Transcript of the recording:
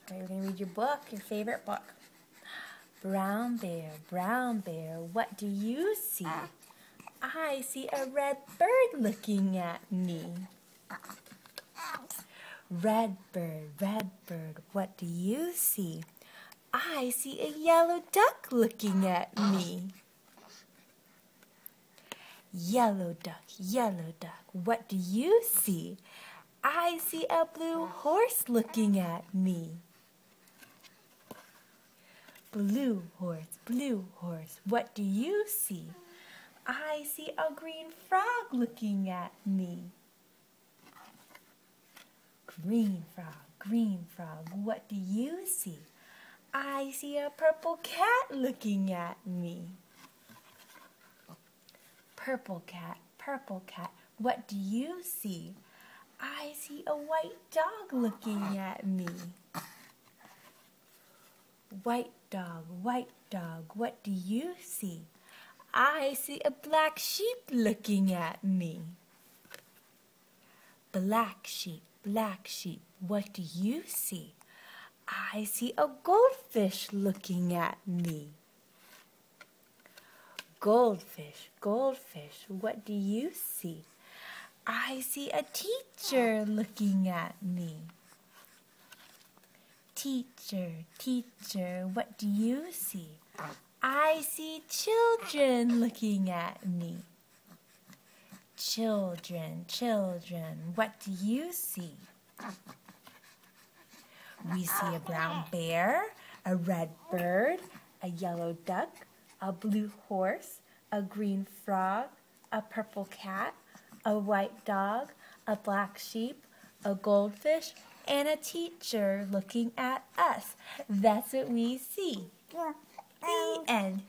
Okay, we're going to read your book, your favorite book. Brown bear, what do you see? I see a red bird looking at me. Red bird, what do you see? I see a yellow duck looking at me. Yellow duck, what do you see? I see a blue horse looking at me. Blue horse, what do you see? I see a green frog looking at me. Green frog, what do you see? I see a purple cat looking at me. Purple cat, what do you see? I see a white dog looking at me. White dog, what do you see? I see a black sheep looking at me. Black sheep, what do you see? I see a goldfish looking at me. Goldfish, what do you see? I see a teacher looking at me. Teacher, what do you see? I see children looking at me. Children, what do you see? We see a brown bear, a red bird, a yellow duck, a blue horse, a green frog, a purple cat, a white dog, a black sheep, a goldfish, and a teacher looking at us. That's what we see. The end.